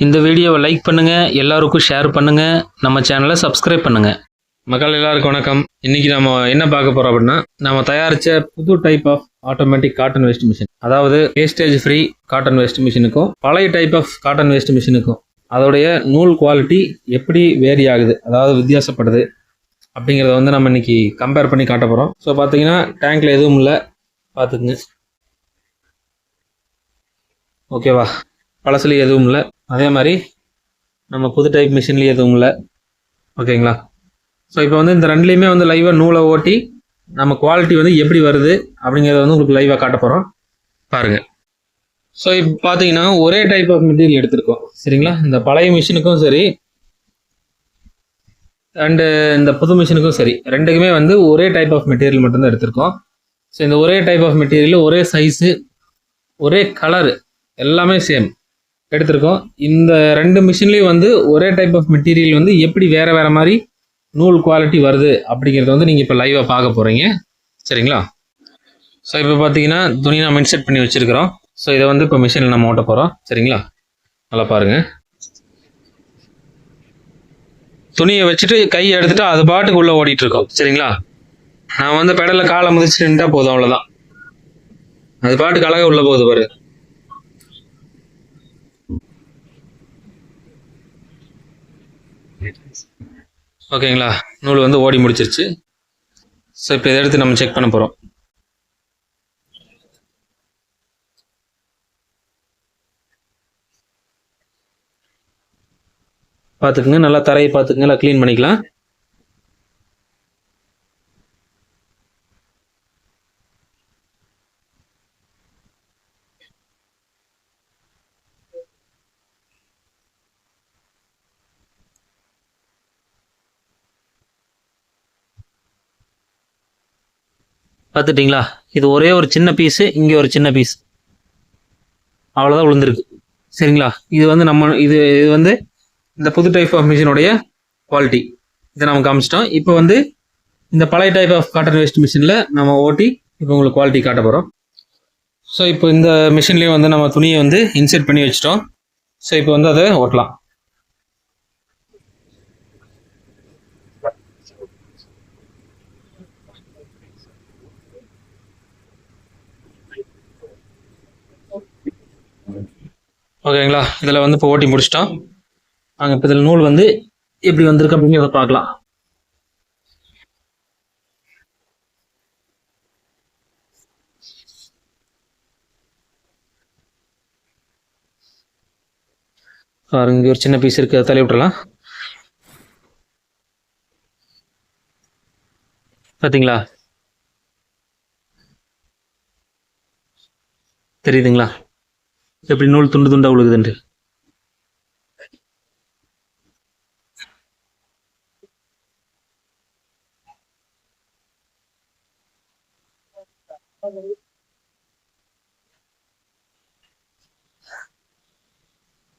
இந்த வீடியோவை லைக் பண்ணுங்கள், எல்லாருக்கும் ஷேர் பண்ணுங்கள், நம்ம சேனலை சப்ஸ்கிரைப் பண்ணுங்கள். மக்கள் எல்லாருக்கும் வணக்கம். இன்றைக்கி நம்ம என்ன பார்க்க போகிறோம் அப்படின்னா, நம்ம தயாரித்த புது type of automatic cotton waste machine, அதாவது வேஸ்டேஜ் ஃப்ரீ காட்டன் வேஸ்ட் மிஷினுக்கும் பழைய டைப் ஆஃப் காட்டன் வேஸ்ட் மிஷினுக்கும் அதோடைய நூல் குவாலிட்டி எப்படி வேரி ஆகுது, அதாவது வித்தியாசப்படுது அப்படிங்கிறத வந்து நம்ம இன்றைக்கி கம்பேர் பண்ணி காட்ட போகிறோம். ஸோ பார்த்தீங்கன்னா டேங்க்கில் எதுவும் இல்லை, பார்த்துக்குங்க. ஓகேவா, பழசுலேயும் எதுவும் இல்லை, அதே மாதிரி நம்ம புது டைப் மிஷின்லேயும் எதுவும் இல்லை. ஓகேங்களா. ஸோ இப்போ வந்து இந்த ரெண்டுலேயுமே வந்து லைவாக நூலை ஓட்டி நம்ம குவாலிட்டி வந்து எப்படி வருது அப்படிங்கிறத வந்து உங்களுக்கு லைவாக காட்ட போகிறோம், பாருங்கள். ஸோ இப்போ பார்த்தீங்கன்னா ஒரே டைப் ஆஃப் மெட்டீரியல் எடுத்திருக்கோம், சரிங்களா. இந்த பழைய மிஷினுக்கும் சரி அண்டு இந்த புது மிஷினுக்கும் சரி, ரெண்டுக்குமே வந்து ஒரே டைப் ஆஃப் மெட்டீரியல் மட்டும்தான் எடுத்திருக்கோம். ஸோ இந்த ஒரே டைப் ஆஃப் மெட்டீரியல், ஒரே சைஸு, ஒரே கலரு, எல்லாமே சேம் எடுத்திருக்கோம். இந்த ரெண்டு மிஷின்லேயும் வந்து ஒரே டைப் ஆஃப் மெட்டீரியல் வந்து எப்படி வேறு வேறு மாதிரி நூல் குவாலிட்டி வருது அப்படிங்கிறத வந்து நீங்கள் இப்போ லைவாக பார்க்க போகிறீங்க, சரிங்களா. ஸோ இப்போ பார்த்தீங்கன்னா துணி நம்ம இன்செர்ட் பண்ணி வச்சுருக்கிறோம். ஸோ இதை வந்து இப்போ மிஷினில் நம்ம ஓட்ட போகிறோம், சரிங்களா. நல்லா பாருங்கள். துணியை வச்சுட்டு கையை எடுத்துகிட்டு அது பாட்டுக்கு உள்ளே ஓடிட்டுருக்கோம், சரிங்களா. நான் வந்து பெடலில் காலை முதிச்சுட்டு நின்றா போதும், அவ்வளோதான். அது பாட்டுக்கு அழகாக உள்ளே போகுது பாரு. ஓகேங்களா, நூல் வந்து ஓடி முடிச்சிருச்சு. ஸோ இப்போ இதை எடுத்து நம்ம செக் பண்ண போகிறோம். பார்த்துக்குங்க, நல்லா தரையை பார்த்துக்குங்க, நல்லா க்ளீன் பண்ணிக்கலாம். பார்த்துட்டிங்களா, இது ஒரே ஒரு சின்ன பீஸு, இங்கே ஒரு சின்ன பீஸ், அவ்வளோதான் விழுந்திருக்கு, சரிங்களா. இது வந்து இது வந்து இந்த புது டைப் ஆஃப் மிஷினுடைய குவாலிட்டி, இதை நம்ம காமிச்சிட்டோம். இப்போ வந்து இந்த பழைய டைப் ஆஃப் காட்டன் வேஸ்ட் மிஷினில் நம்ம ஓட்டி இப்போ உங்களுக்கு குவாலிட்டி காட்ட போகிறோம். ஸோ இப்போ இந்த மிஷின்லேயும் வந்து நம்ம துணியை வந்து இன்செர்ட் பண்ணி வச்சிட்டோம். ஸோ இப்போ வந்து அதை ஓட்டலாம். ஓகேங்களா, இதில் வந்து இப்போ ஓட்டி முடிச்சிட்டோம். அங்கே இப்போ இதில் நூல் வந்து எப்படி வந்திருக்கு அப்படிங்கிறத பார்க்கலாம். இங்கே ஒரு சின்ன பீஸ் இருக்குது, அதை தள்ளி விட்டுறலாம். பார்த்தீங்களா, தெரியுதுங்களா எப்படி நூல் துண்டு துண்டாக விழுகுதுன்ட்டு.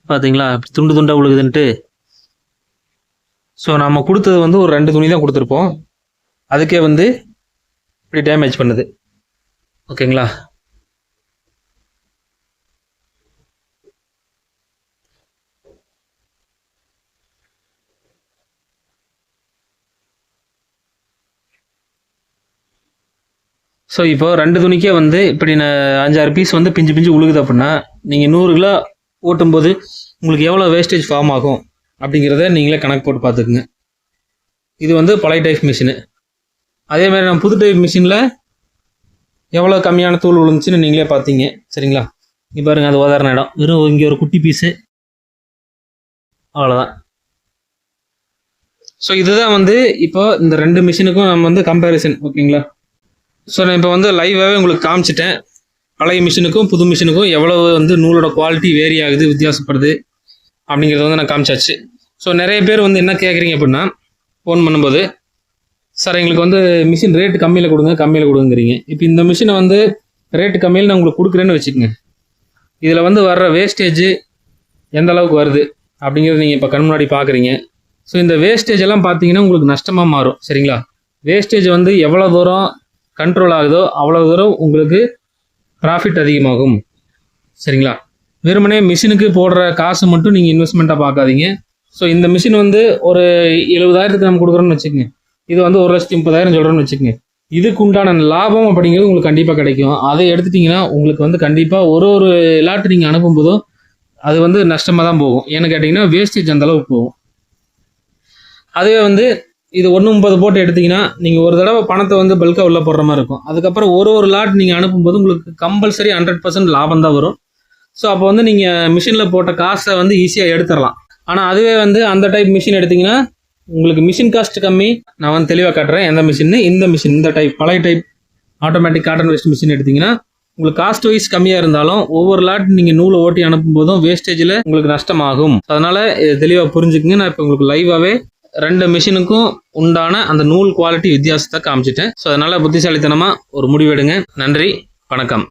பார்த்தீங்களா துண்டு துண்டாக விழுகுதுன்ட்டு. ஸோ நம்ம கொடுத்தது வந்து ஒரு 2 துணி தான் கொடுத்துருப்போம், அதுக்கே வந்து இப்படி டேமேஜ் பண்ணுது. ஓகேங்களா. ஸோ இப்போ 2 துணிக்கே வந்து இப்படி 5-6 பீஸ் வந்து பிஞ்சு பிஞ்சு உழுகுது அப்படின்னா, நீங்கள் 100 கிலோ ஓட்டும்போது உங்களுக்கு எவ்வளோ வேஸ்டேஜ் ஃபார்ம் ஆகும் அப்படிங்கிறத நீங்களே கணக்கு போட்டு பார்த்துக்குங்க. இது வந்து பழைய டைப் மிஷினு. அதேமாதிரி நம்ம புது டைப் மிஷினில் எவ்வளோ கம்மியான தூள் விழுந்துச்சுன்னு நீங்களே பார்த்தீங்க, சரிங்களா. இங்கே பாருங்கள், அது உதாரண இடம், வெறும் இங்கே ஒரு குட்டி பீஸு, அவ்வளோதான். ஸோ இதுதான் வந்து இப்போ இந்த 2 மிஷினுக்கும் நம்ம வந்து கம்பேரிசன், ஓகேங்களா. ஸோ நான் இப்போ வந்து லைவாகவே உங்களுக்கு காமிச்சிட்டேன், பழைய மிஷினுக்கும் புது மிஷினுக்கும் எவ்வளோ வந்து நூலோட குவாலிட்டி வேரி ஆகுது, வித்தியாசப்படுது அப்படிங்கிறத வந்து நான் காமிச்சாச்சு. ஸோ நிறைய பேர் வந்து என்ன கேட்குறீங்க அப்படின்னா, ஃபோன் பண்ணும்போது, சார் எங்களுக்கு வந்து மிஷின் ரேட்டு கம்மியில் கொடுங்கிறீங்க. இப்போ இந்த மிஷினை வந்து ரேட்டு கம்மியில் நான் உங்களுக்கு கொடுக்குறேன்னு வச்சுக்கோங்க. இதில் வந்து வர்ற வேஸ்டேஜு எந்த அளவுக்கு வருது அப்படிங்கிறது நீங்கள் இப்போ கண் முன்னாடி பார்க்குறீங்க. ஸோ இந்த வேஸ்டேஜ் எல்லாம் பார்த்தீங்கன்னா உங்களுக்கு நஷ்டமாக மாறும், சரிங்களா. வேஸ்டேஜ் வந்து எவ்வளோ தூரம் கண்ட்ரோல் ஆகுதோ அவ்வளோ தூரம் உங்களுக்கு ப்ராஃபிட் அதிகமாகும், சரிங்களா. வெறுமனே மிஷினுக்கு போடுற காசு மட்டும் நீங்கள் இன்வெஸ்ட்மெண்ட்டாக பார்க்காதீங்க. ஸோ இந்த மிஷின் வந்து ஒரு 70,000க்கு நம்ம கொடுக்குறோன்னு வச்சுக்கோங்க. இது வந்து 1,30,000 சொல்கிறோன்னு வச்சுக்கோங்க. இதுக்கு உண்டான லாபம் அப்படிங்கிறது உங்களுக்கு கண்டிப்பாக கிடைக்கும். அதை எடுத்துட்டிங்கன்னா உங்களுக்கு வந்து கண்டிப்பாக ஒரு லாட்டு நீங்கள் அனுப்பும்போதும் அது வந்து நஷ்டமாக தான் போகும். ஏன்னு கேட்டிங்கன்னா வேஸ்டேஜ் அந்த அளவுக்கு போகும். அதுவே வந்து இது 1.30 போட்டு எடுத்திங்கன்னா நீங்கள் ஒரு தடவை பணத்தை வந்து பல்காக உள்ள போடுற மாதிரி இருக்கும். அதுக்கப்புறம் ஒரு லாட் நீங்கள் அனுப்பும்போது உங்களுக்கு கம்பல்சரி 100% லாபம் தான் வரும். ஸோ அப்போ வந்து நீங்கள் மிஷினில் போட்ட காசை வந்து ஈஸியாக எடுத்துடலாம். ஆனால் அதுவே வந்து அந்த டைப் மிஷின் எடுத்திங்கன்னா உங்களுக்கு மிஷின் காஸ்ட் கம்மி. நான் வந்து தெளிவாக காட்டுறேன் எந்த மிஷின். இந்த மிஷின், இந்த டைப் பழைய type automatic cotton waste machine எடுத்திங்கன்னா உங்களுக்கு காஸ்ட் வைஸ் கம்மியாக இருந்தாலும் ஒவ்வொரு லாட் நீங்கள் நூலை ஓட்டி அனுப்பும் போதும் வேஸ்டேஜில் உங்களுக்கு நஷ்டமாகும். அதனால் இதை தெளிவாக புரிஞ்சுக்குங்க. நான் இப்போ உங்களுக்கு லைவாகவே 2 மிஷினுக்கும் உண்டான அந்த நூல் குவாலிட்டி வித்தியாசத்தை காமிச்சிட்டேன். ஸோ அதனால் புத்திசாலித்தனமாக ஒரு முடிவெடுங்க. நன்றி, வணக்கம்.